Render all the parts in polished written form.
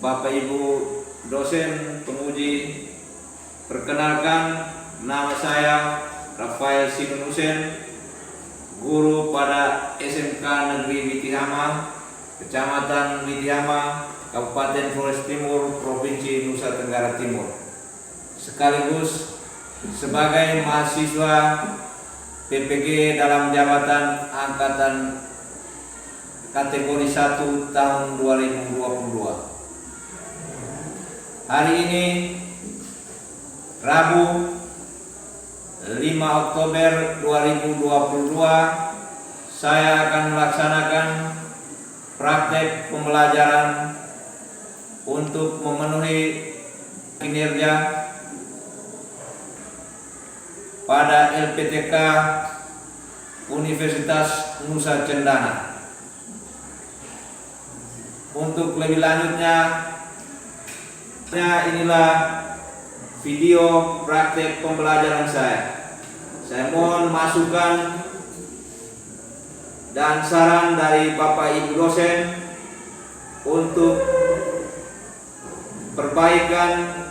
Bapak Ibu dosen penguji, perkenalkan nama saya Rafael Sinunusen, guru pada SMK Negeri Witihama, Kecamatan Witihama, Kabupaten Flores Timur, Provinsi Nusa Tenggara Timur, sekaligus sebagai mahasiswa PPG dalam jabatan angkatan kategori 1 tahun 2022. Hari ini Rabu 5 Oktober 2022 saya akan melaksanakan praktek pembelajaran untuk memenuhi kinerja pada LPTK Universitas Nusa Cendana. Untuk lebih lanjutnya, inilah video praktek pembelajaran saya. Saya mohon masukan dan saran dari Bapak Ibu dosen untuk perbaikan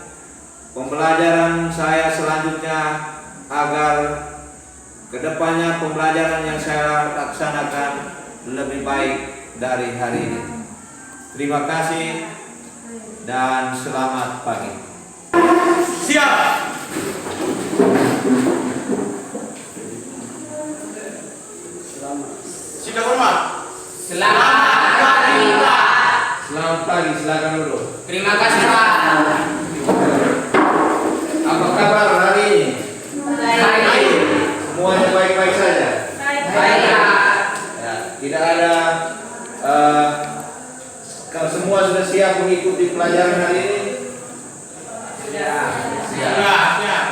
pembelajaran saya selanjutnya agar kedepannya pembelajaran yang saya laksanakan lebih baik dari hari ini. Terima kasih dan selamat pagi. Siap. Sidang hormat. Selamat pagi, Pak. Selamat pagi, silakan duduk. Terima kasih, Pak. Apa kabar hari ini? Baik. Semuanya baik-baik saja? Baik, Pak. Ya, tidak ada kalau semua sudah siap mengikuti pelajaran hari ini? Sudah. Siap.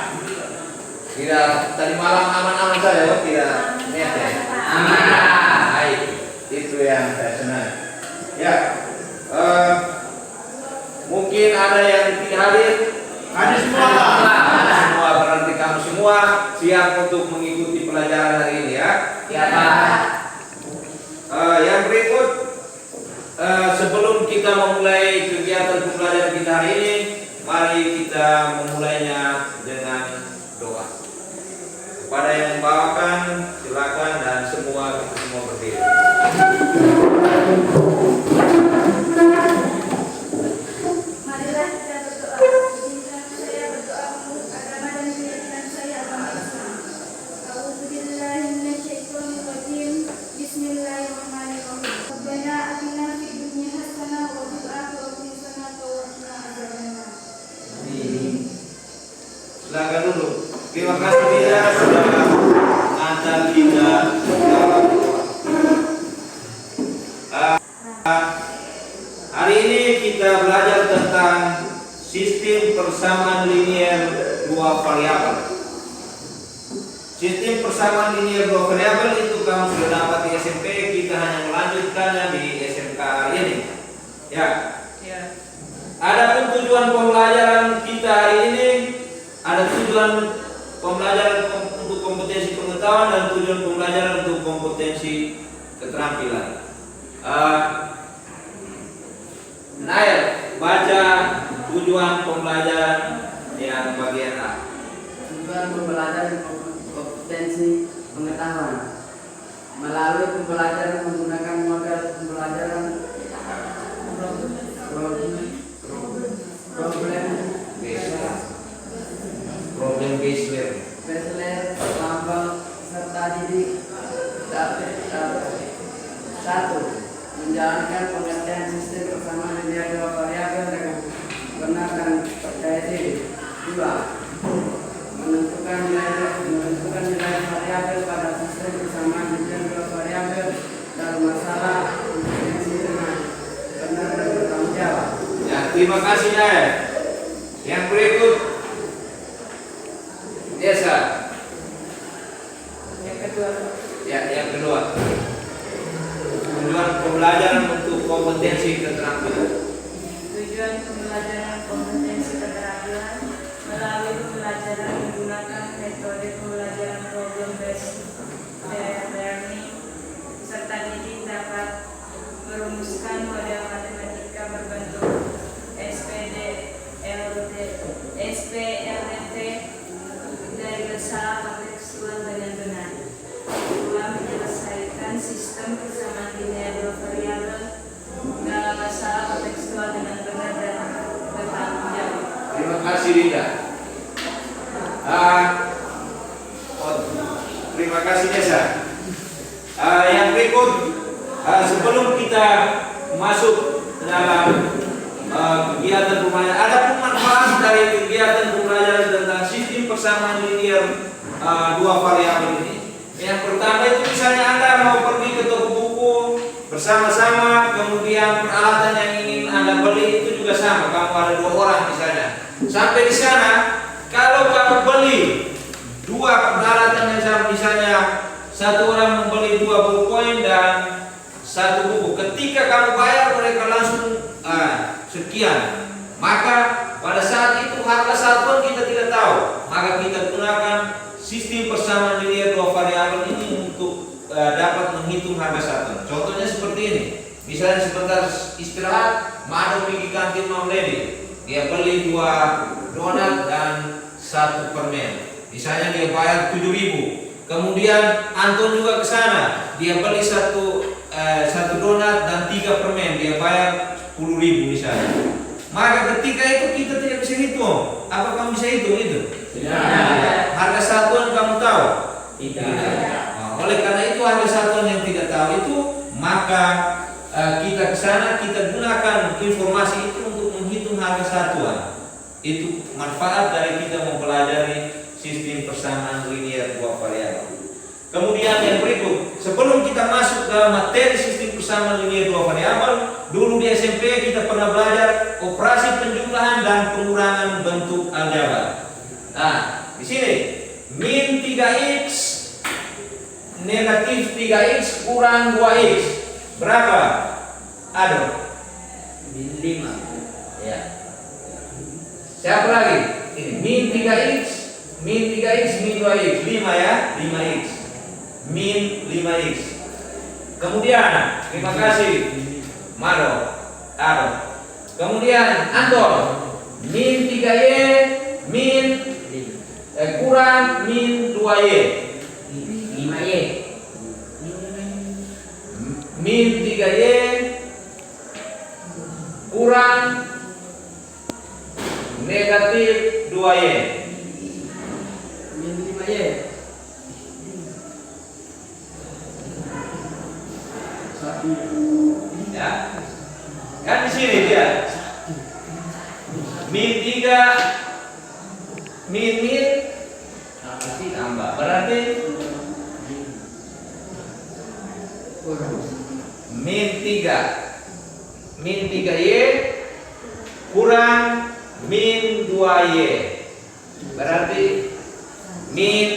Tidak, tadi malam aman-aman saja, Pak? Tidak nete. Aman. Baik, itu yang saya senang. Ya, mungkin ada yang tidak hadir. Hadir semua. Hadir semua, berarti kamu semua siap untuk mengikuti pelajaran hari ini ya? Ya, Pak. Yang berikut, sebelum kita memulai kegiatan pembelajaran kita hari ini, mari kita memulainya dengan doa. Kepada yang membawakan, silakan, dan kita semua berdiri. Marilah kita berdoa. Izinkan saya berdoa menurut agama dan keyakinan saya agama Islam. A'udzubillahi minasyaitonirrajim. Bismillahirrahmanirrahim. Rabbana atina fid dunya hasanah wa fil akhirati hasanah wa qina adzabannar. Silakan dulu. Terima kasih ya sudah mengantar kita dalam doa. Hari ini kita belajar tentang sistem persamaan linier dua variabel. Sistem persamaan linier dua variabel itu kamu sudah dapat di SMP, kita hanya melanjutkannya di SMK hari ini. Ya. Adapun tujuan pembelajaran kita hari ini, ada tujuan pembelajaran untuk kompetensi pengetahuan dan tujuan pembelajaran untuk kompetensi keterampilan. Nail, baca tujuan pembelajaran yang bagian A. Tujuan pembelajaran kompetensi pengetahuan melalui pembelajaran menggunakan model pembelajaran Problem based learning. sampel serta didik. Satu, menjalankan pengertian sistem persamaan linear dua variabel dengan benar dan percaya diri. Dua, menentukan nilai variabel pada sistem persamaan linear dua variabel dalam masalah kompetensi dengan benar dan bertanggung jawab. Ya, terima kasih Nail. Yang berikut, Desa. Yang kedua, Ya, yang kedua, tujuan pembelajaran untuk kompetensi keterampilan. Tujuan pembelajaran kompetensi keterampilan melalui pembelajaran menggunakan metode pembelajaran problem based learning serta didik dapat merumuskan model matematika berbentuk RDP dari bersalah kontekstual dengan benar. Kedua, menyelesaikan sistem persamaan linear dua variabel dalam masalah kontekstual dengan benar dan bertanggung jawab. Terima kasih Rita. Terima kasih Desa. Yang berikut, sebelum kita masuk dalam kegiatan pembelajaran, ada pun manfaat dari kegiatan pembelajaran tentang sistem persamaan linear dua variabel ini. Yang pertama itu misalnya Anda mau pergi ke toko buku bersama-sama, kemudian peralatan yang ingin Anda beli itu juga sama. Kamu ada 2 orang misalnya. Sampai di sana, kalau kamu beli 2 peralatan yang sama, misalnya satu orang membeli 2 ballpoint dan 1 buku. Ketika kamu bayar, mereka langsung sekian. Maka pada saat itu harga satuan kita tidak tahu. Maka kita gunakan sistem persamaan linear dua variabel ini untuk dapat menghitung harga satuan. Contohnya seperti ini. Misalnya sebentar istirahat, Mado pergi kantin Mam Lady. Dia beli 2 donat dan 1 permen. Misalnya dia bayar 7.000. Kemudian Anton juga ke sana. Dia beli 1 donat dan 3 permen. Dia bayar 10.000 misalnya. Maka ketika itu kita tidak bisa hitung. Apa kamu bisa hitung itu? Tidak. Harga satuan kamu tahu? Tidak. Nah, oleh karena itu harga satuan yang tidak tahu itu, maka kita ke sana, kita gunakan informasi itu untuk menghitung harga satuan. Itu manfaat dari kita mempelajari sistem persamaan linear dua variabel. Kemudian yang berikut, sebelum kita masuk dalam materi sistem persamaan linear dua variabel, dulu di SMP kita pernah belajar operasi penjumlahan dan pengurangan bentuk aljabar. Nah, di sini min 3x negatif 3x kurang 2x berapa? Aduh, Min 5. ya. Siapa lagi? Ini min 3x min 2x 5 ya, 5x min 5x. Kemudian terima kasih Mado. Kemudian Anton min 3y min kurang min 2y 5y. min 3y kurang negatif 2y. Min 5y. Ya. Kan di sini dia. Min 3 min tambah. Berarti min 3y kurang min 2y. Berarti min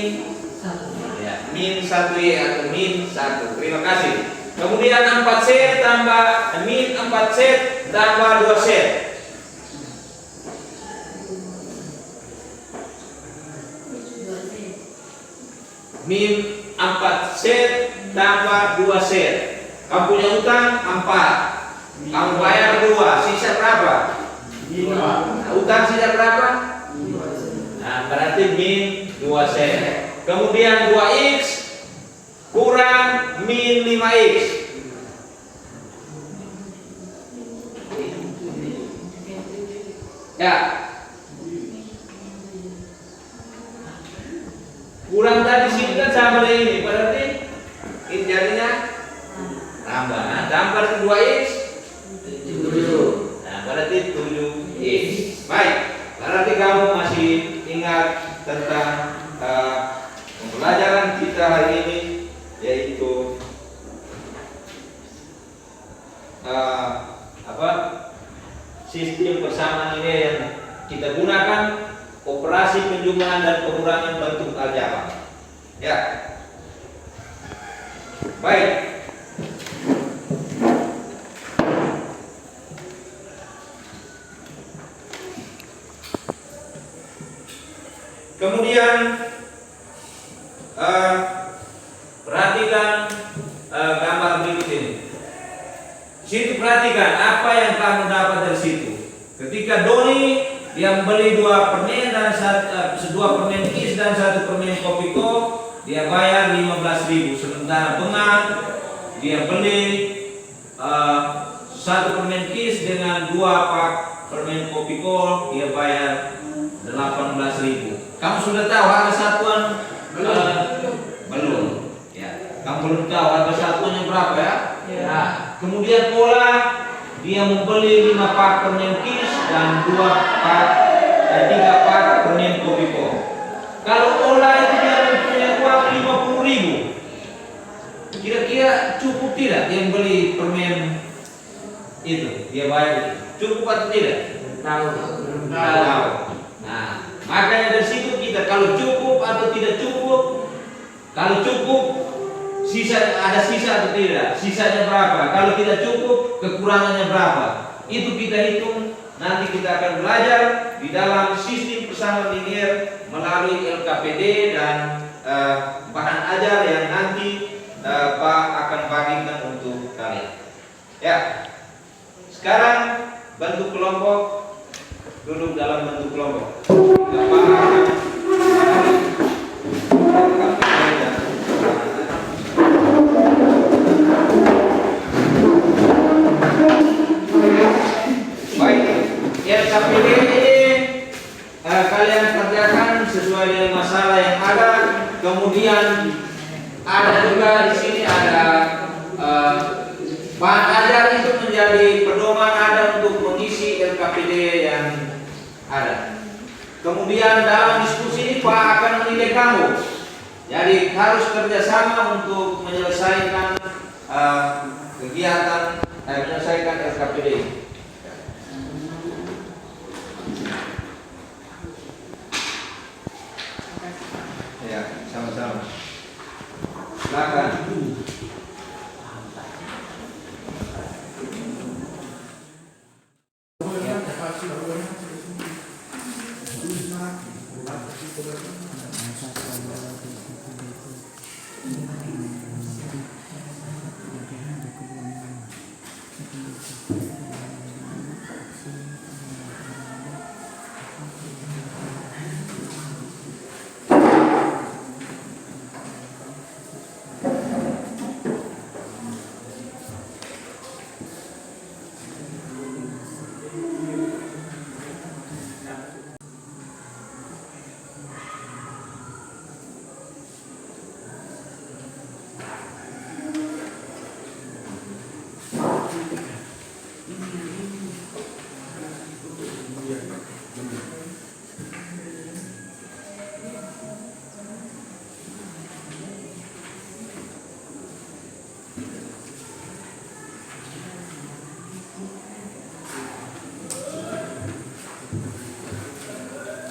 1y atau min 1. Terima kasih. Kemudian 4 set tambah min 4 set tambah 2 set. Min 4 set tambah 2 set. Kamu punya utang 4. Kamu bayar 2. Sisa berapa? 5. Utang sisa berapa? Nah, berarti min 2 set. Kemudian 2x kurang min 5x. Ya. Kurang tadi sini kan sama dengan ini. Berarti ini jadinya tambah. Nah, tambah 2x 7. Nah, berarti 7x. Baik. Berarti kamu masih ingat tentang pembelajaran kita hari ini, yaitu sistem persamaan ini yang kita gunakan operasi penjumlahan dan pengurangan bentuk aljabar. Ya. Baik. Kemudian perhatikan gambar berikut ini. Situ perhatikan apa yang kamu dapat dari situ. Ketika Doni dia membeli 2 permen dan 2 permen kis dan 1 permen kopiko, dia bayar 15.000. Sementara Bengang dia beli 1 permen kis dengan 2 pak permen kopiko, dia bayar 18.000. Kamu sudah tahu harga satuan? Belum. Ya, kamu belum tahu harga satuannya berapa ya? Nah, kemudian Ola dia membeli 5 pak permen kis dan 3 pak permen kopiko. Kalau Ola itu dia punya uang 50.000, kira-kira cukup tidak dia beli permen itu? Dia bayar itu. Cukup atau tidak? Tahu. Tahu. Nah, makanya dari situ kita kalau cukup atau tidak cukup. Kalau cukup, ada sisa atau tidak? Sisanya berapa? Kalau tidak cukup, kekurangannya berapa? Itu kita hitung. Nanti kita akan belajar di dalam sistem persamaan linier melalui LKPD dan bahan ajar yang nanti Pak akan bagikan untuk kalian. Ya. Sekarang bentuk kelompok, duduk dalam bentuk kelompok. Bapak akan baik, LKPD ini kalian kerjakan sesuai dengan masalah yang ada. Kemudian ada juga di sini ada bahan ajar itu menjadi pedoman ada untuk mengisi LKPD yang ada. Kemudian dalam diskusi ini Pak akan menilai kamu. Jadi harus kerjasama untuk menyelesaikan kegiatan, menyelesaikan LKPD. Ya, sama-sama. Silakan.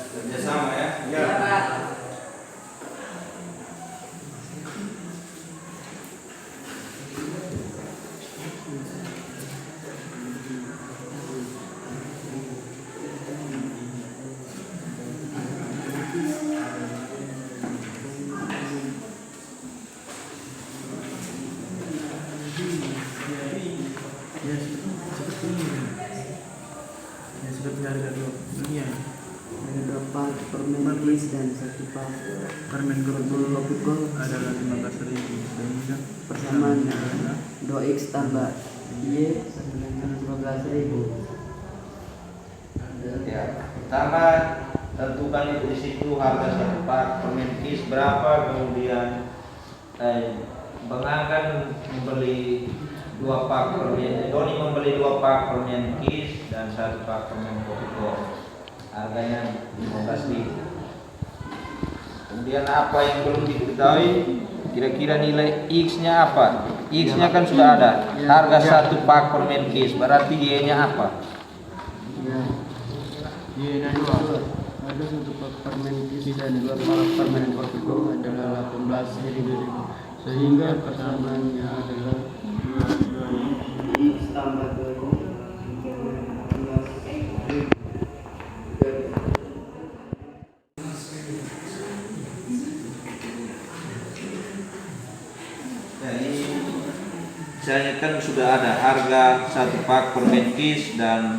Kerjasama ya. Ya, Pak. Seperti harga 2 miliar. Ada 2 pak permen kis dan 1 pak Permen kopiko adalah 15.000 sehingga persamaannya 2x tambah Y dengan 12.000. Ya, pertama tentukan itu di situ harga 1 pak permen kis berapa, kemudian Bengang kan membeli 2 pak permen, Doni membeli 2 pak permen kis dan 1 pak permen kopiko. Harganya 15.000. Kemudian apa yang belum diketahui? Kira-kira nilai X-nya apa? X-nya kan sudah ada. Harga 1 pak permen kis, berarti Y-nya apa? Ya. Y-nya 2. Ada 1 pak permen kis dan 2 pak permen kopiko adalah 18.000. Sehingga persamaannya adalah 2x tambah 2 Misalnya kan sudah ada harga 1 pak permen kis dan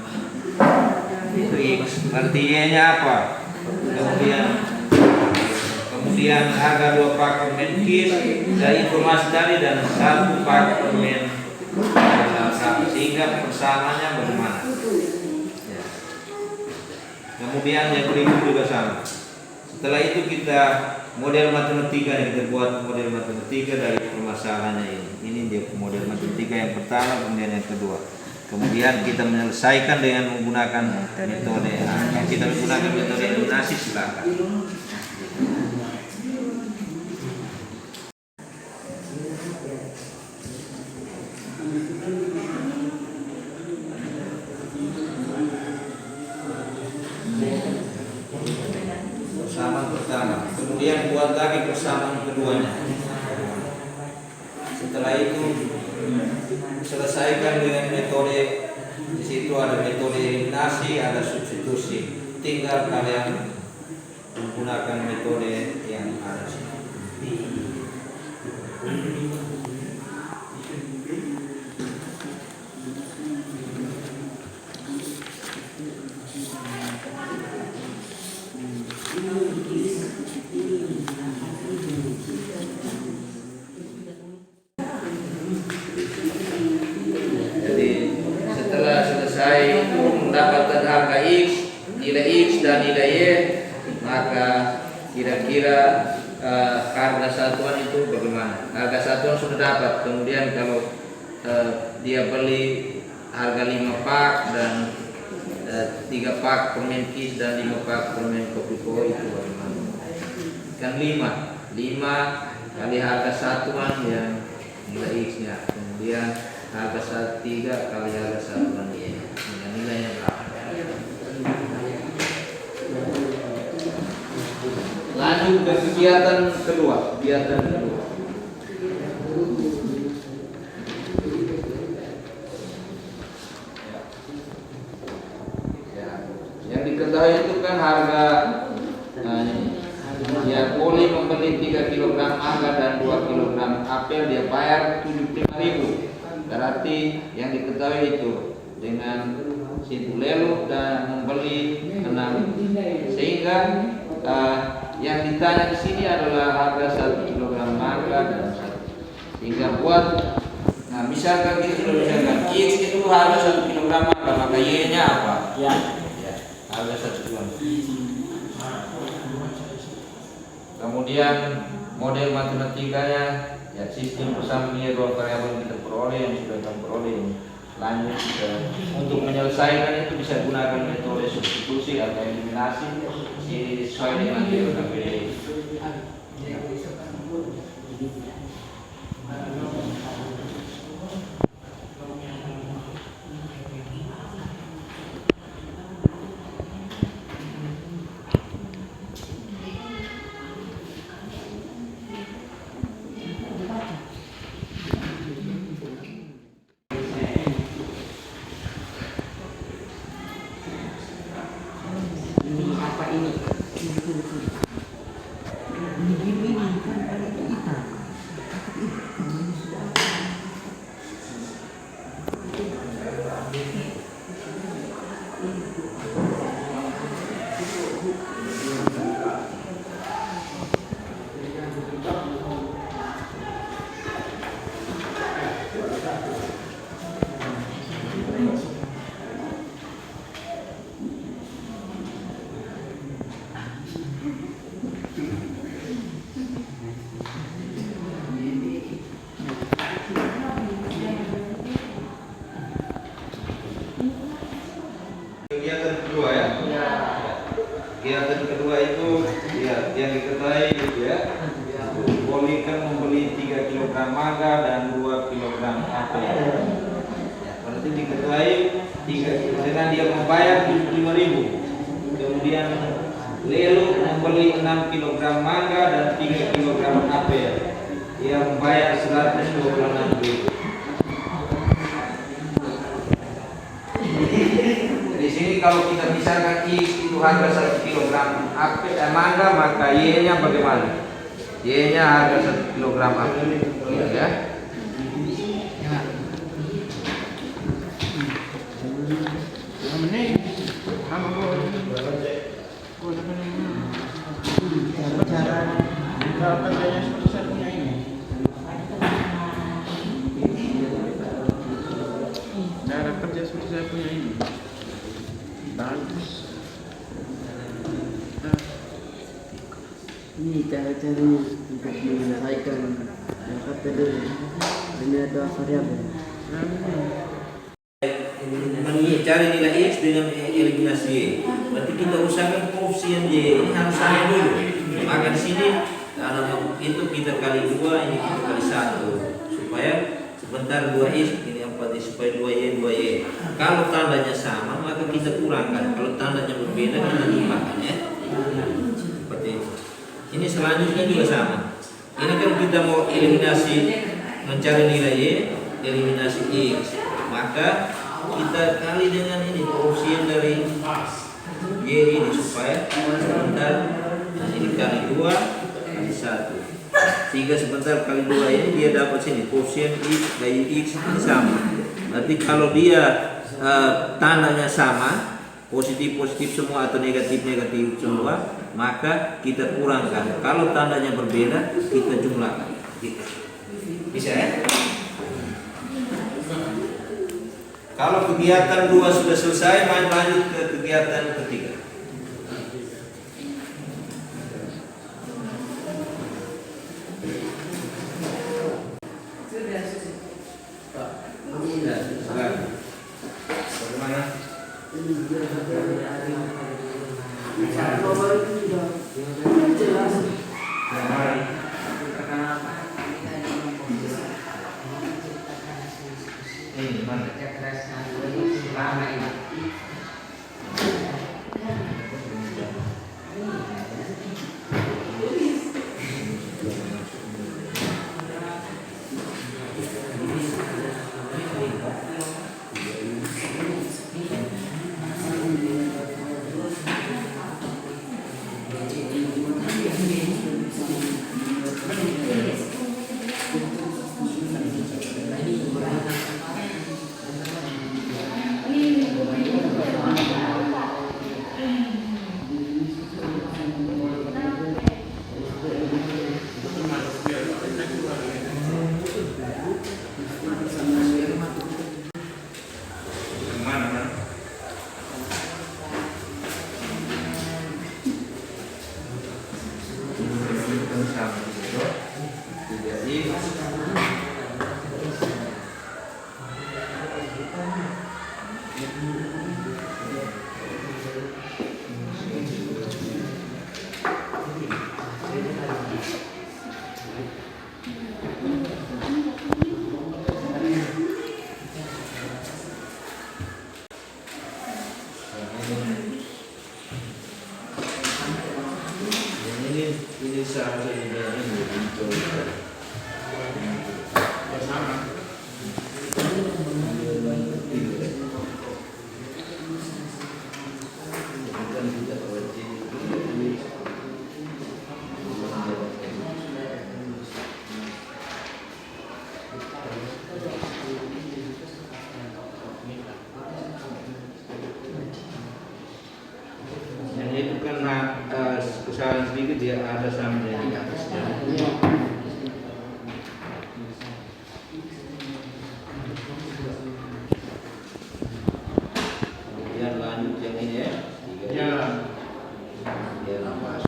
itu X. Berarti Y-nya apa? Kemudian harga 2 pak permen KIS dari informasi tadi dan 1 pak permen sehingga persamaannya bagaimana? Ya. Kemudian yang berikut juga sama. Setelah itu kita model matematika yang kita buat model matematika dari permasalahannya ini. Ini dia model matematika yang pertama, kemudian yang kedua. Kemudian kita menyelesaikan dengan menggunakan metode. Kalau kita menggunakan metode eliminasi silakan. Persamaan pertama, kemudian buat lagi persamaan keduanya. Setelah itu selesaikan dengan metode. Di situ ada metode eliminasi, ada substitusi. Tinggal kalian menggunakan metode yang ada di sini. Mendapatkan harga X, nilai X dan nilai Y, maka kira-kira harga satuan itu bagaimana? Harga satuan sudah dapat, kemudian kalau dia beli harga 5 pak dan 3 pak permen KIS dan 5 pak permen kopi ko itu bagaimana? Kan 5 kali harga satuan yang nilai X nya, kemudian harga 3 kali harga satuan Y. Nilainya berapa? Lanjut ke kegiatan kedua. Ya. Yang diketahui itu kan harga dia boleh membeli 3 kg mangga dan 2 kg apel, dia bayar 75.000. Berarti yang diketahui itu dengan situ lelu dan membeli 6, sehingga yang ditanya di sini adalah harga 1 kg mangga dan 1, sehingga buat misalkan gitu, misalkan X itu harga 1 kg mangga, maka Y nya apa? Ya, harga 1 kg. Kemudian model matematikanya ya sistem persamaan nilai dua variabel kita peroleh yang sudah kita peroleh. Lanjut untuk menyelesaikan itu bisa gunakan metode substitusi atau eliminasi sesuai dengan teori KPD. Kegiatan kedua ya. Kegiatan kedua itu ya yang diketahui ya. Bolehkan membeli 3 kg mangga dan 2 kg apel. Ya, berarti diketahui 3 dengan dia membayar 75.000. Kemudian Lelu membeli 6 kg mangga dan 3 kg apel. Dia membayar 126.000. Di sini kalau kita misalkan X itu harga 1 kg apel mangga, maka Y-nya bagaimana? Y-nya harga 1 kg apel, ya. Sama Cara kerjanya seperti saya punya ini. Cara kerja seperti saya punya ini. Bagus. Nah, Ini cara-caranya untuk menyelesaikan yang kata dulu. Ini ada variabel. Cari nilai X dengan eliminasi Y. Berarti kita usahakan koefisien Y ini harus sama dulu. Maka di sini itu kita kali 2, ini kita kali 1 supaya sebentar 2X ini 4 supaya 2Y 2Y. Kalau tandanya sama maka kita kurangkan. Kalau tandanya berbeda kita jumlahkan ya. Seperti itu. Ini selanjutnya juga sama. Ini kan kita mau eliminasi, mencari nilai Y, eliminasi X. Maka kita kali dengan ini koefisien dari Y ini supaya sebentar, nah ini kali 2 kali 1 sehingga sebentar kali 2 ini dia dapat sini koefisien X dari X ini sama. Berarti kalau dia tandanya sama, positif semua atau negatif semua, maka kita kurangkan. Kalau tandanya berbeda kita jumlahkan gitu. Bisa ya? Kalau kegiatan 2 sudah selesai, lanjut ke kegiatan ketiga. Bagaimana? Ini mana? Ini seharusnya ini untuk bersama. Yang itu karena kesalahan sedikit dia ada sama di atasnya. Kemudian lanjut yang ini ya. Ya. Dia nambah.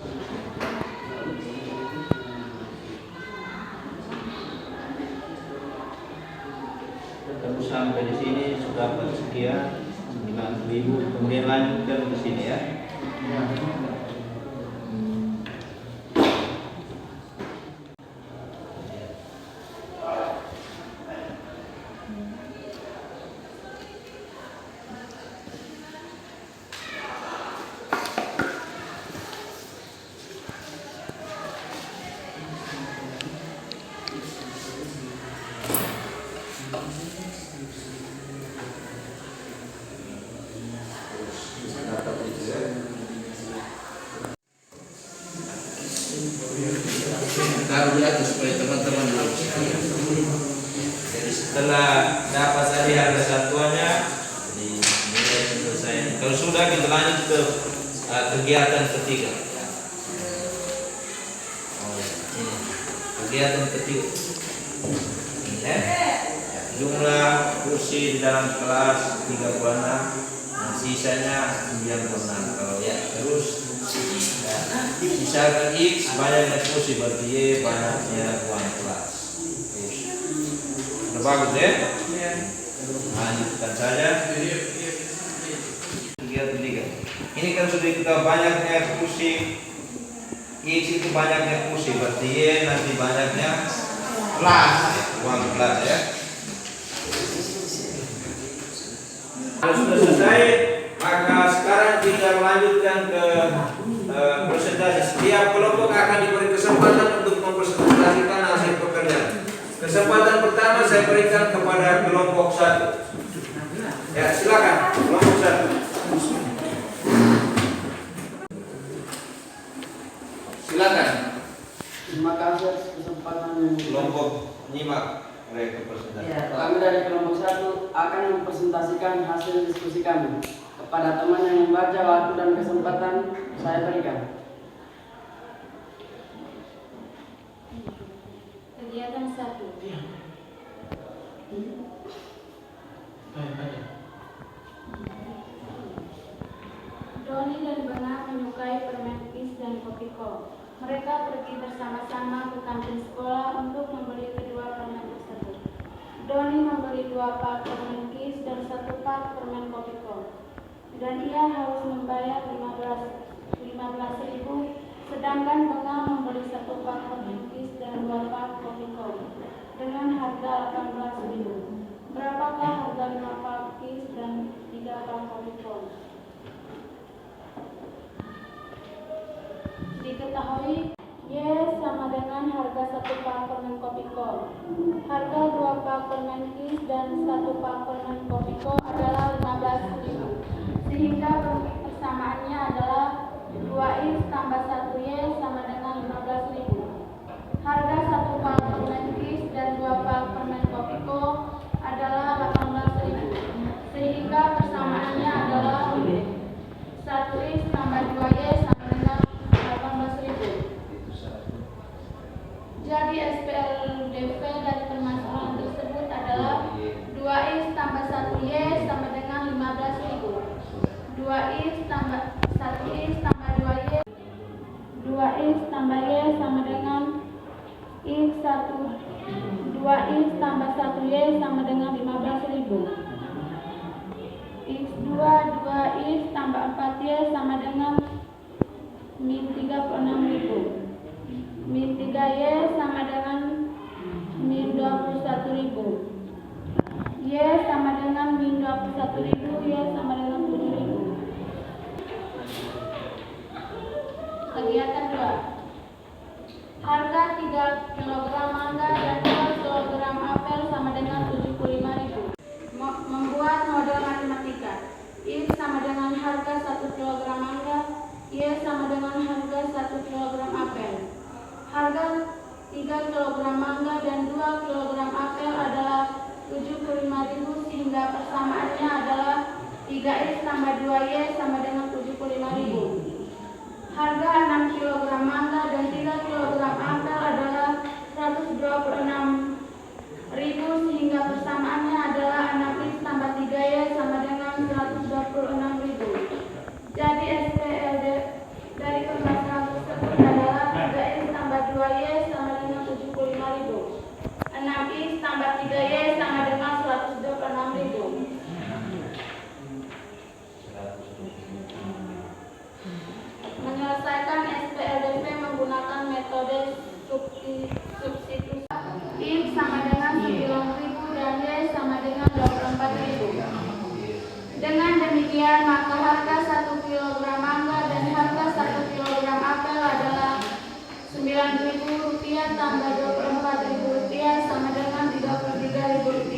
Terus sampai di sini sudah dapat sekian 9.000. Kemudian lanjutkan ke sini ya. Taruh di atas supaya teman-teman jadi setelah dapat tadi harga satuannya nilai selesai. Kalau sudah kita lanjut ke kegiatan ketiga. Oh, ya. Ini kegiatan kecil. Ya. Jumlah kursi di dalam kelas 36, dan sisanya 96. Kalau ya terus ya, misalkan X banyaknya kursi berarti Y banyaknya ruang kelas. Terus. Sudah bagus ya? Lanjutkan saja. Kegiatan 3. Ini kan sudah kita banyaknya kursi. X itu banyaknya kursi, berarti Y nanti banyaknya kelas, ruang kelas ya. Kalau sudah selesai, maka sekarang kita melanjutkan ke presentasi. Setiap kelompok akan diberi kesempatan untuk mempresentasikan hasil pekerjaan. Kesempatan pertama saya berikan kepada kelompok 1. Ya, silakan kelompok 1. Silakan. Terima kasih atas kesempatan yang Kelompok nyimak mereka presentasi. Ya, kami dari kelompok 1 akan mempresentasikan hasil diskusi kami. Kepada teman yang membaca, waktu dan kesempatan saya berikan. Kegiatan 1. Doni dan Benga menyukai permen Kiss dan Kopiko. Mereka pergi bersama-sama ke kantin sekolah untuk membeli kedua permen tersebut. Doni membeli 2 pak permen Kiss dan 1 pak permen Kopiko. Dan ia harus membayar 15.000, sedangkan Benga membeli 1 pak permen Kiss dan 2 pak Kopiko dengan harga 18.000. Berapakah harga 5 pak Kiss dan 3 pak Kopiko? Diketahui Y sama dengan harga 1 pak permen Kopiko. Harga 2 pak permen Kiss dan 1 pak permen Kopiko adalah 15.000. Sehingga persamaannya adalah 2X tambah 1Y sama dengan 15.000. Harga 1 pak permen Kiss dan 2 pak permen Kopiko adalah 18.000. Sehingga persamaannya adalah 1X tambah 2Y sama dengan 18.000. Jadi SPLDV dari permasalahan tersebut adalah 2X tambah 1Y sama dengan 15.000. 2X tambah 1X tambah 2Y 2X tambah Y sama dengan X1 2X tambah 1Y sama dengan 15.000. X2 2X tambah 4Y sama dengan min 36.000. Min 3Y sama dengan min 21.000. Y sama dengan min 21.000, Y sama dengan 7.000. Kegiatan 2. Harga 3 kg mangga dan 2 kg apel sama dengan 75.000. Membuat model matematika. X sama dengan harga 1 kg mangga, Y sama dengan harga 1 kg apel. Harga 3 kg mangga dan 2 kg apel adalah 75.000, sehingga persamaannya adalah 3X tambah 2Y sama dengan 75.000. Harga 6 kg mangga dan 3 kg apel adalah 126.000, sehingga persamaannya adalah 6X tambah 3Y sama dengan 126.000. Jadi SPLD dari permasalahan tersebut adalah 3X tambah 2Y sama dengan 75.000. 6X tambah 3Y sama dengan 126.000. Menyelesaikan SPLDV menggunakan metode substitusi. X sama dengan 9.000 dan Y sama dengan 24.000. Dengan demikian, maka harga 1 kg mangga dan harga 1 kg apel adalah Rp9.000 tambah Rp24.000 sama dengan Rp33.000.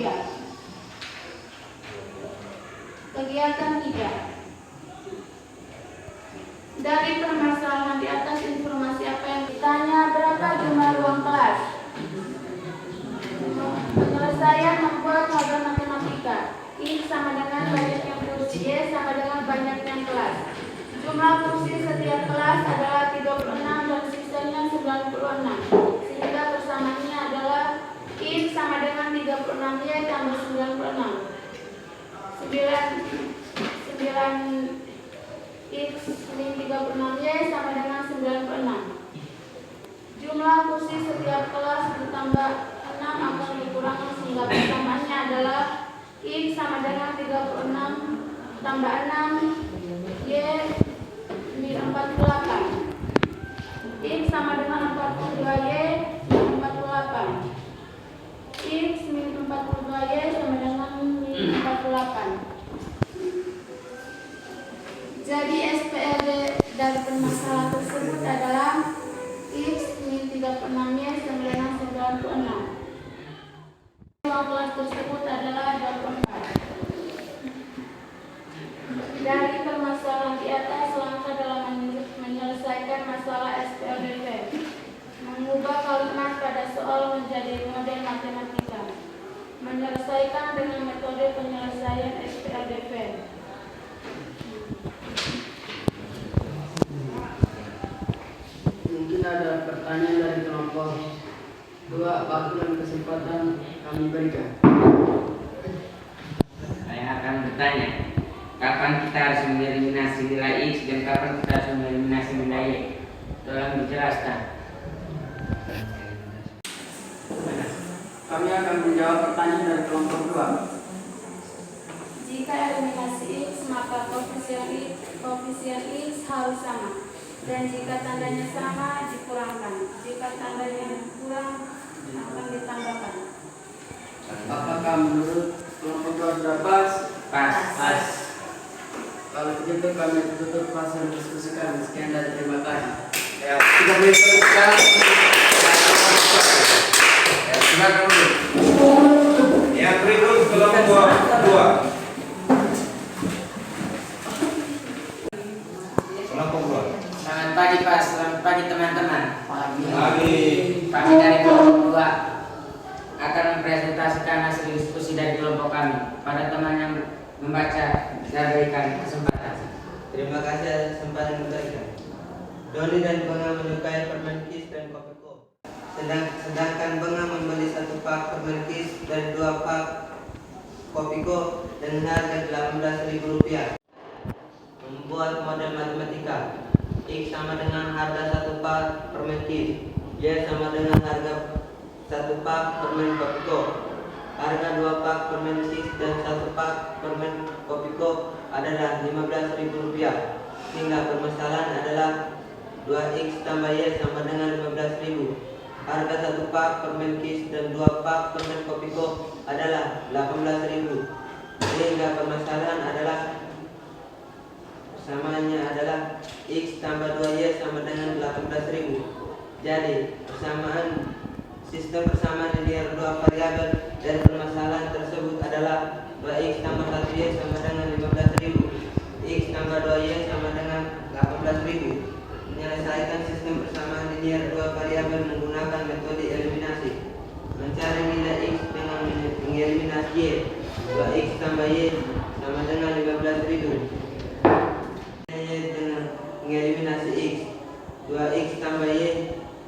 Kegiatan 3. Dari permasalahan di atas, informasi apa yang ditanya? Berapa jumlah ruang kelas? Penyelesaian membuat model matematika. X sama dengan banyaknya kursi, Y sama dengan banyaknya kelas. Jumlah kursi setiap kelas adalah 36 dan sisanya 96. sama dengan 36Y tambah 96. 9X min 36Y sama dengan 96. Jumlah kursi setiap kelas ditambah 6 akan dikurangi sehingga persamaannya adalah X sama dengan 36 tambah 6 Y min 48. X sama dengan 42Y min 48. X min 42Y sama dengan min 48. Jadi SPLD dari permasalahan tersebut adalah X min 36Y sama dengan 96. Ruang kelas tersebut adalah 24. Dari permasalahan di atas, langkah dalam menyelesaikan masalah SPLDV. Mengubah kalimat pada soal menjadi model matematika. Menyelesaikan dengan metode penyelesaian SPLDV. Mungkin ada pertanyaan dari kelompok 2. Waktu dan kesempatan kami berikan. Saya akan bertanya, kapan kita harus mengeliminasi nilai X dan kapan kita harus mengeliminasi nilai Y? Tolong dijelaskan. Kami akan menjawab pertanyaan dari kelompok 2. Jika eliminasi X, maka koefisien X harus sama. Dan jika tandanya sama, dikurangkan. Jika tandanya kurang, akan ditambahkan. Apakah menurut kelompok 2 sudah pas? Pas. Kalau begitu kami tutup fase diskusi kami. Sekian dan terima kasih. Ya, kita beri sekarang. Ya, silakan dulu. Yang berikut kelompok 2. Kelompok 2. Selamat pagi Pak, selamat pagi teman-teman. Pagi. Kami dari kelompok 2 akan mempresentasikan hasil diskusi dari kelompok kami. Pada teman yang membaca, saya berikan kesempatan. Terima kasih atas kesempatan diberikan. Doni dan Benga menyukai permen Kiss dan Kopiko. Sedangkan Benga membeli 1 pak permen Kiss dan 2 pak Kopiko dengan harga Rp18.000. Membuat model matematika. X sama dengan harga 1 pak permen Kiss. Y sama dengan harga 1 pak permen Kopiko. Harga 2 pak permen Kiss dan 1 pak permen Kopiko adalah Rp15.000. Sehingga permasalahan adalah 2X tambah Y sama dengan 15.000. Harga 1 pak permen Kiss dan 2 pak permen Kopiko adalah 18.000. Sehingga permasalahan adalah persamaannya adalah X tambah 2Y sama dengan 18.000. Jadi persamaan sistem persamaan linear 2 variabel dan permasalahan tersebut adalah 2X tambah 1Y sama dengan 15.000. X tambah 2Y sama dengan 18.000. Menyelesaikan sistem persamaan linear 2 variabel menggunakan metode eliminasi. Mencari nilai X dengan mengeliminasi Y. 2X tambah Y sama dengan 15.000. Dengan mengeliminasi X. 2X tambah Y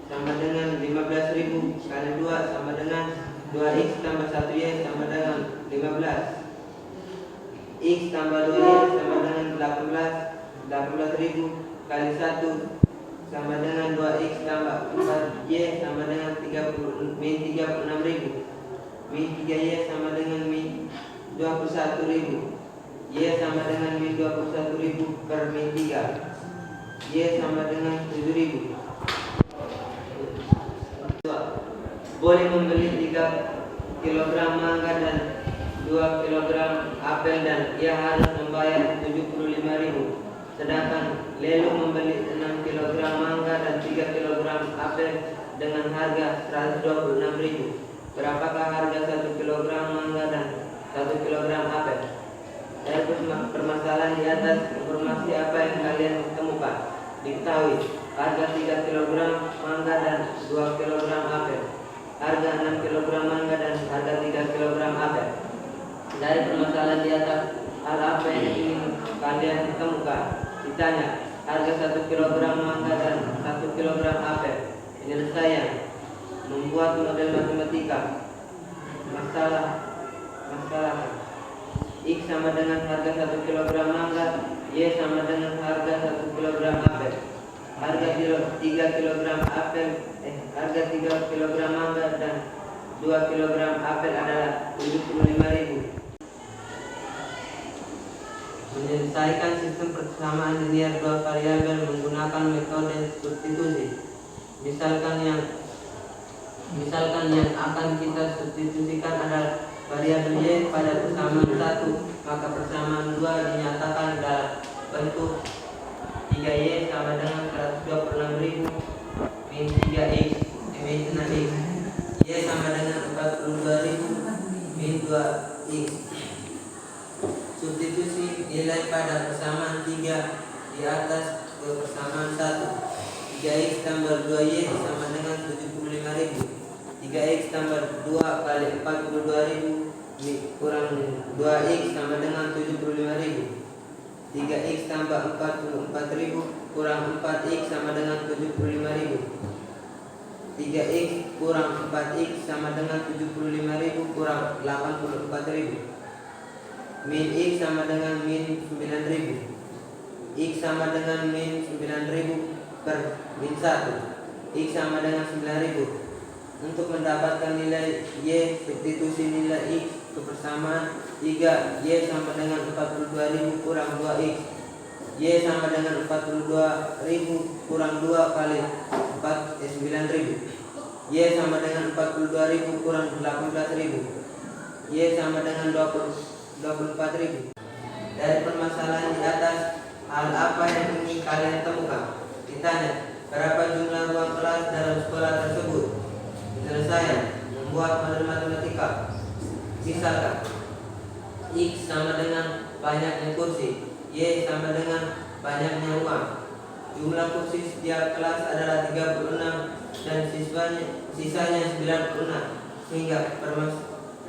sama dengan 15.000 kali 2 sama dengan 2X tambah 1Y sama dengan 15. X tambah 2Y sama dengan 18.000 kali 1 sama dengan 2X tambah 4Y sama dengan 36.000. Min 3Y sama dengan min 21.000. Y sama dengan min 21.000 per min 3. Y sama dengan 7.000. Boleh membeli 3 kg mangga dan 2 kg apel dan ia harus membayar 75.000. Sedangkan Lelu membeli 6 kg mangga dan 3 kg apel dengan harga 126.000. Berapakah harga 1 kg mangga dan 1 kg apel? Dari permasalahan di atas, informasi apa yang kalian temukan? Diketahui harga 3 kg mangga dan 2 kg apel. Harga 6 kg mangga dan harga 3 kg apel. Dari permasalahan di atas, hal apa yang ingin kalian temukan? Ditanya, harga 1 kg mangga dan 1 kg apel. Penyelesaian, membuat model matematika. masalah. X sama dengan harga 1 kg mangga, Y sama dengan harga 1 kg apel. Harga 3 kg apel, harga 3 kg mangga dan 2 kg apel adalah 75.000. Menyelesaikan sistem persamaan linear dua variabel menggunakan metode substitusi. Misalkan yang akan kita substitusikan adalah variabel Y pada persamaan 1, maka persamaan 2 dinyatakan dalam bentuk 3Y sama dengan 126.000 min 3X min 6X. Y sama dengan 42.000 min 2X. Substitusi nilai pada persamaan 3 di atas ke persamaan 1. 3X tambah 2Y sama dengan 75.000. 3X tambah 2 kali 42.000 kurang 2X sama dengan 75.000. 3X tambah 44.000 kurang 4X sama dengan 75.000. 3X kurang 4X sama dengan 75.000 kurang 84.000. Min X sama dengan min 9.000. X sama dengan min 9.000 per min 1. X sama dengan 9.000. Untuk mendapatkan nilai Y, substitusi nilai X ke persamaan 3, Y sama dengan 42.000 kurang 2X. Y sama dengan 42.000 kurang 2 kali 9.000. Y sama dengan 42.000 kurang 18.000. Y sama dengan 24.000. Dari permasalahan di atas, hal apa yang ingin kalian temukan? Ditanya, berapa jumlah ruang kelas dalam sekolah tersebut? Penyelesaian, membuat model matematika. Misalkan X sama dengan banyaknya kursi, Y sama dengan banyaknya uang. Jumlah kursi setiap kelas adalah 36 dan sisanya 96, sehingga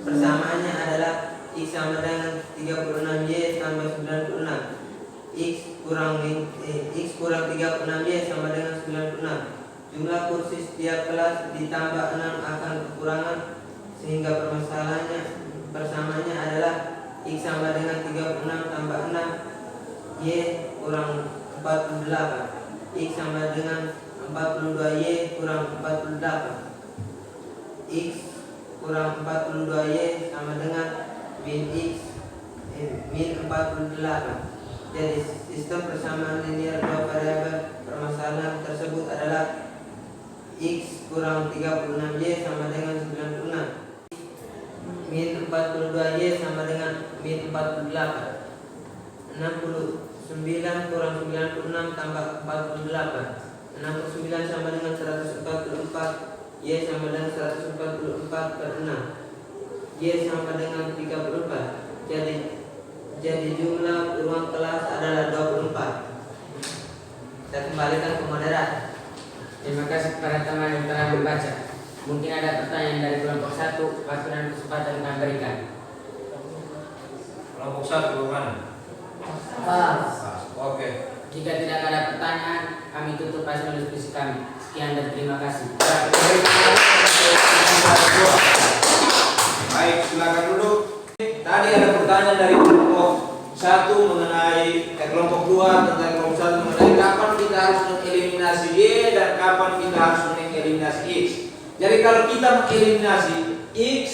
persamaannya adalah X sama dengan 36Y tambah 96. X kurang 36Y sama dengan 96. Jumlah kursi setiap kelas ditambah 6 akan kekurangan, sehingga persamaannya adalah X sama dengan 36 tambah 6 Y kurang 48. X sama dengan 42Y kurang 48. X kurang 42Y sama dengan min 48. Jadi sistem persamaan linear dua variabel permasalahan tersebut adalah X kurang 36Y sama dengan 96. Min 42Y sama dengan min 48. 69 kurang 96 tambah 48. 69 sama dengan 144. Y sama dengan 144 per 6. Y sama dengan 34. Jadi jumlah ruang kelas adalah 24. Saya kembalikan ke moderator. Terima kasih kepada teman yang telah membaca. Mungkin ada pertanyaan dari kelompok 1, waktu dan kesempatan kami berikan. Kelompok 1 mana? Oke. Jika tidak ada pertanyaan, kami tutup hasil diskusi kami. Sekian dan terima kasih. Baik, silakan duduk. Tadi ada pertanyaan dari kelompok 1 mengenai kelompok 2 tentang kelompok 1 mengenai kapan kita harus mengeliminasi Y dan kapan kita harus mengeliminasi X. Jadi kalau kita mengeliminasi X,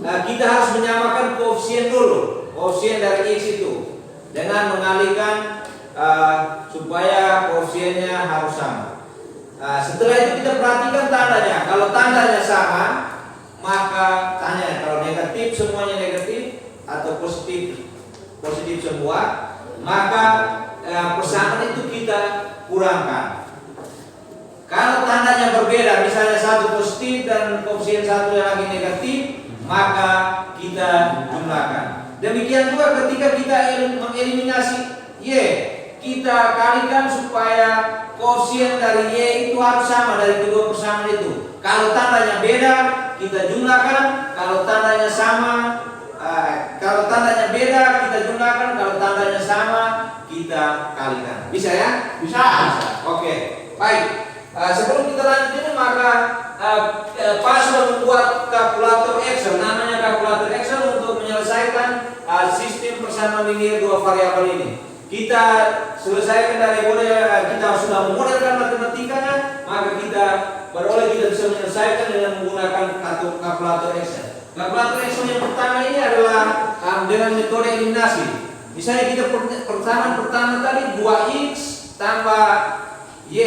kita harus menyamakan koefisien dulu. Koefisien dari X itu dengan mengalihkan supaya koefisiennya harus sama. Setelah itu kita perhatikan tandanya. Kalau tandanya sama, maka tanya kalau negatif semuanya negatif atau positif semua, maka persamaan itu kita kurangkan. Kalau tandanya berbeda, misalnya satu positif dan koefisien satu yang lagi negatif, maka kita jumlahkan. Demikian juga ketika kita mengeliminasi Y, kita kalikan supaya koefisien dari Y itu harus sama dari kedua persamaan itu. Kalau tandanya beda, kita jumlahkan. Kalau tandanya sama, kalau tandanya beda, kita jumlahkan. Kalau tandanya sama, kita kalikan. Bisa ya? Bisa. Oke. Baik. Sebelum kita lanjut ini maka Pak sudah membuat kalkulator Excel, namanya kalkulator Excel untuk menyelesaikan sistem persamaan linear dua variabel ini. Kita selesaikan dari model, kita sudah memodelkan matematikanya, maka kita bisa menyelesaikan dengan menggunakan kalkulator Excel. Kalkulator Excel yang pertama ini adalah dengan metode eliminasi. Misalnya kita pertama tadi 2x tambah y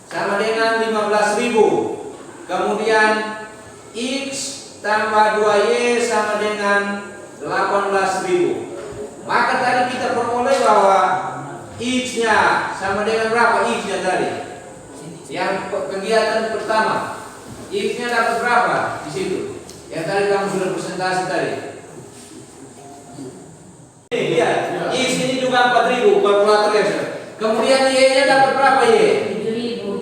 sama dengan 15.000. Kemudian x tambah 2y sama dengan 18.000. Maka tadi kita peroleh bahwa x-nya sama dengan berapa x-nya tadi? Yang kegiatan pertama, x-nya dapat berapa di situ? Yang tadi kamu sudah presentasi tadi. Ini lihat, x ini juga 4.000 kalkulator Excel. Kemudian y-nya dapat berapa y? 7.000.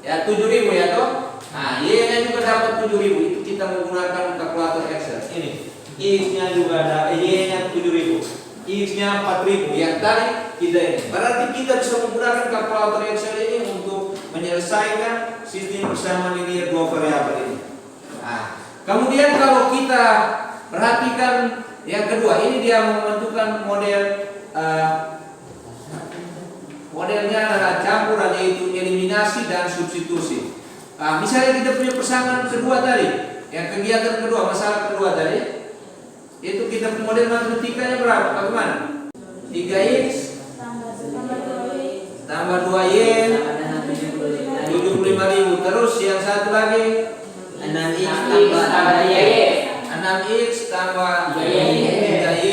Ya 7.000 ya toh. Nah y-nya juga dapat 7.000. Itu kita menggunakan kalkulator Excel. Ini x-nya juga ada, y-nya 7.000, x-nya 4.000. Yang tadi kita ini. Berarti kita bisa menggunakan kalkulator Excel ini untuk menyelesaikan sistem persamaan linear dua variabel ini. Nah, kemudian kalau kita perhatikan yang kedua, ini dia membentukkan model modelnya adalah campuran, yaitu eliminasi dan substitusi. Misalnya kita punya persamaan kedua tadi, yang kegiatan kedua, masalah kedua tadi, itu kita model matematikanya berapa? Bagaimana? 3x tambah 2y 75.000. Terus yang satu lagi 6x tambah y. 6x tambah 3y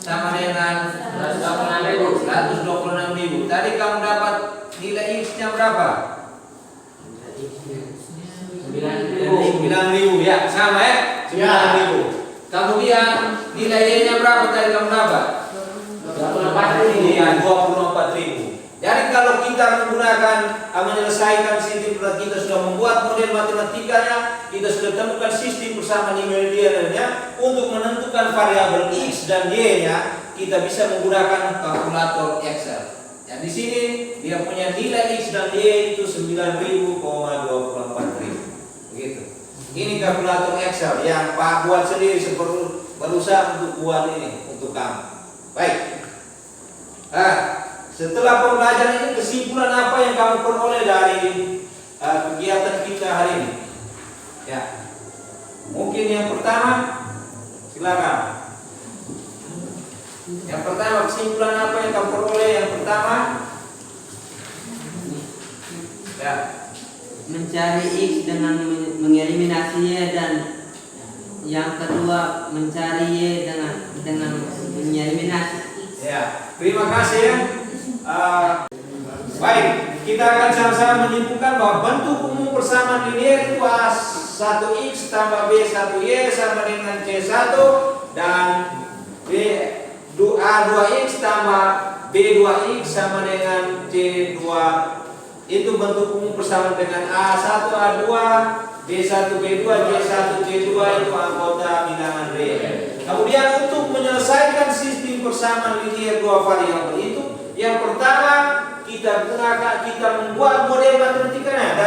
sama dengan 126.000. Tadi kamu dapat nilai x-nya berapa? 9.000 ya, sama ya? 9.000. Kemudian nilai y-nya berapa tadi kamu dapat? 24.000. Iya, 24.000. Jadi kalau kita menggunakan menyelesaikan sistem, kita sudah membuat model matematikanya, kita sudah temukan sistem persamaan linearnya untuk menentukan variabel x dan y-nya, kita bisa menggunakan kalkulator Excel. Dan di sini dia punya nilai x dan y itu 9.000,24.000. Begitu. Ini kalkulator Excel yang Pak buat sendiri, berusaha untuk buat ini untuk kamu. Baik. Setelah pembelajaran ini, kesimpulan apa yang kamu peroleh dari kegiatan kita hari ini? Ya, mungkin yang pertama, silakan. Yang pertama, kesimpulan apa yang kamu peroleh? Yang pertama, ya, Mencari x dengan mengeliminasi y, dan yang kedua mencari y dengan mengeliminasi. ya. Terima kasih ya. Baik, kita akan sama-sama menyimpulkan bahwa bentuk umum persamaan linear itu A1x tambah B1y sama dengan C1, dan A2x tambah B2x sama dengan C2. Itu bentuk umum persamaan dengan A1 A2, B1 B2, C1 C2 itu anggota bilangan B. Kemudian untuk menyelesaikan sistem persamaan linear dua variabel itu, yang pertama kita membuat model matematikanya.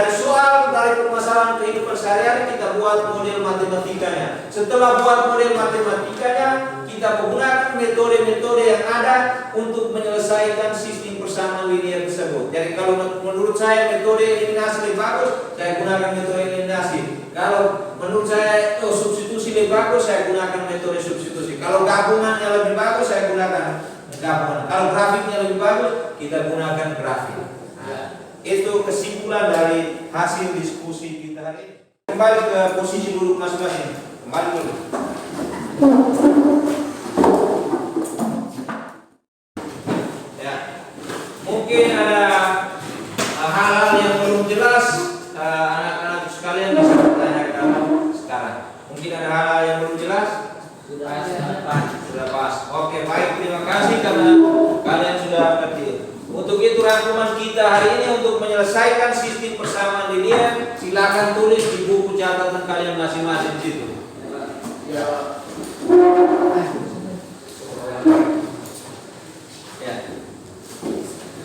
Dari permasalahan kehidupan sehari-hari kita buat model matematikanya. Setelah buat model matematikanya, kita menggunakan metode-metode yang ada untuk menyelesaikan sistem persamaan linear tersebut. Jadi kalau menurut saya metode eliminasi lebih bagus, saya gunakan metode eliminasi. Kalau menurut saya substitusi lebih bagus, saya gunakan metode substitusi. Kalau gabungannya lebih bagus, saya gunakan gabungan. Kalau grafiknya lebih bagus, kita gunakan grafik. Nah, itu kesimpulan dari hasil diskusi kita hari ini. Kembali ke posisi duduk masing-masing. Kembali dulu. Ya, mungkin ada hal-hal yang belum jelas, anak-anak sekalian bisa bertanyakan sekarang. Mungkin ada hal-hal yang belum jelas. Sudah pas. Oke, baik, terima kasih karena kalian sudah ngerti. Untuk itu rangkuman kita hari ini untuk menyelesaikan sistem persamaan linear, silakan tulis di buku catatan kalian masing-masing di situ. Ya.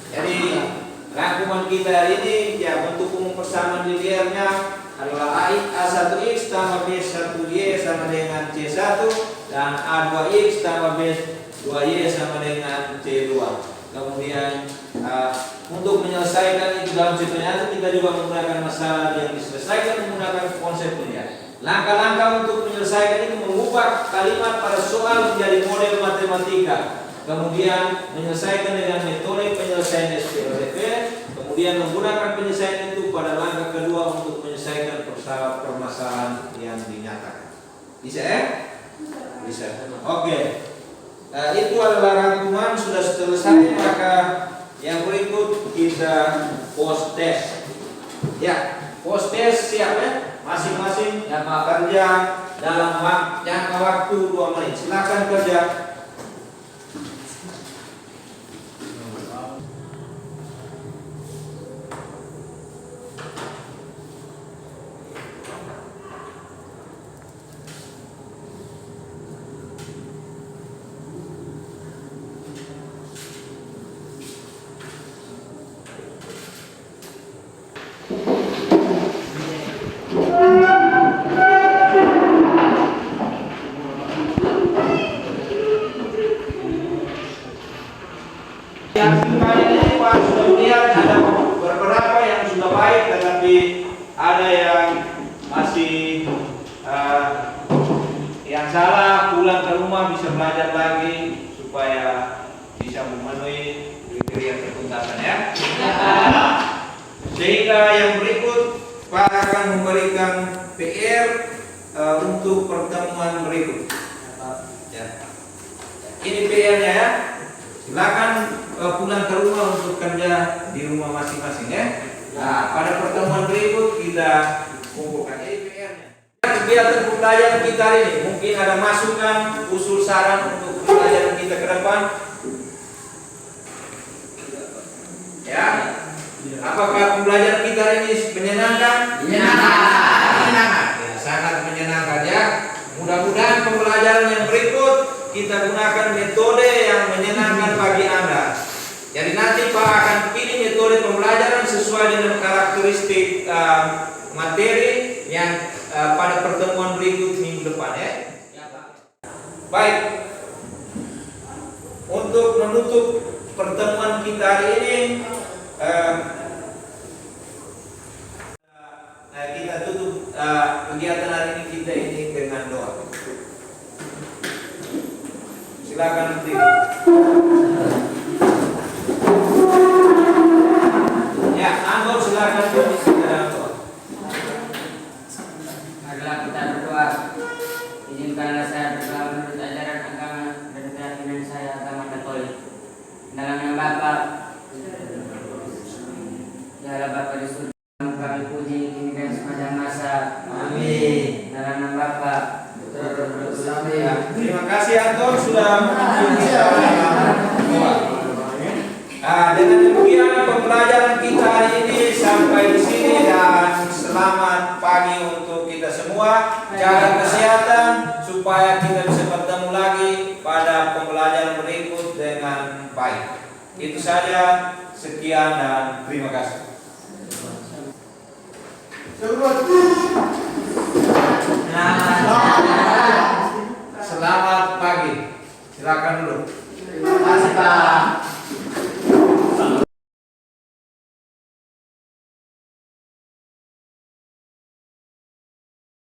Jadi kita ini ya bentuk umum persamaan linearnya adalah A1X tambah B1Y sama dengan C1 dan A2X tambah B2Y sama dengan C2. Kemudian untuk menyelesaikan itu dalam situ nyata kita juga menggunakan masalah yang diselesaikan menggunakan konsep linear. Langkah-langkah untuk menyelesaikan itu mengubah kalimat pada soal menjadi model matematika. Kemudian menyelesaikan dengan metode penyelesaian SPLDP. Kemudian menggunakan penyelesaian itu pada langkah kedua untuk menyelesaikan permasalahan yang dinyatakan. Bisa ya? Bisa. Oke. Itu adalah rangkuman sudah selesai, maka yang berikut kita post test. Ya, post test siap ya? Masing-masing kerja dalam jangka waktu 2 menit. Silakan kerja. Yang kemarin ini Pak sudah melihat ada beberapa yang sudah baik, tetapi ada yang masih yang salah. Pulang ke rumah bisa belajar lagi supaya bisa memenuhi kriteria ketuntasan ya. Sehingga yang berikut Pak akan memberikan PR untuk pertemuan berikut. Ya. Ini PR-nya ya. Silakan pulang ke rumah untuk kerja di rumah masing-masing ya. Nah, pada pertemuan berikut kita kumpulkan PR-nya. Kegiatan pembelajaran kita hari ini mungkin ada masukan, usul, saran untuk pembelajaran kita ke depan. Ya, apakah pembelajaran kita hari ini menyenangkan? Menyenangkan. Ya, sangat menyenangkan ya. Mudah-mudahan pembelajaran yang berikut kita gunakan metode yang menyenangkan bagi Anda. Jadi nanti Pak akan pilih metode pembelajaran sesuai dengan karakteristik materi yang pada pertemuan berikut minggu depan ya. Baik. Untuk menutup pertemuan kita hari ini, kita tutup kegiatan hari ini kita ini dengan doa. Silakan nanti. Ya, anggota silakan kondisi dalam doa. Adalah kita berdoa. Izinkanlah saya berdoa menurut ajaran agama dan keyakinan saya agama Katolik. Dalam nama Bapa, ya Allah Bapa di surga, kami puji kini dan sepanjang masa. Amin. Dalam nama Bapa. Terima kasih Anton sudah memimpin kita dalam doa. Dengan demikian pembelajaran kita hari ini sampai di sini dan selamat pagi untuk kita semua. Jaga kesehatan supaya kita bisa bertemu lagi pada pembelajaran berikut dengan baik. Itu saja, sekian dan terima kasih. Selamat pagi. Silakan dulu. Terima kasih Pak.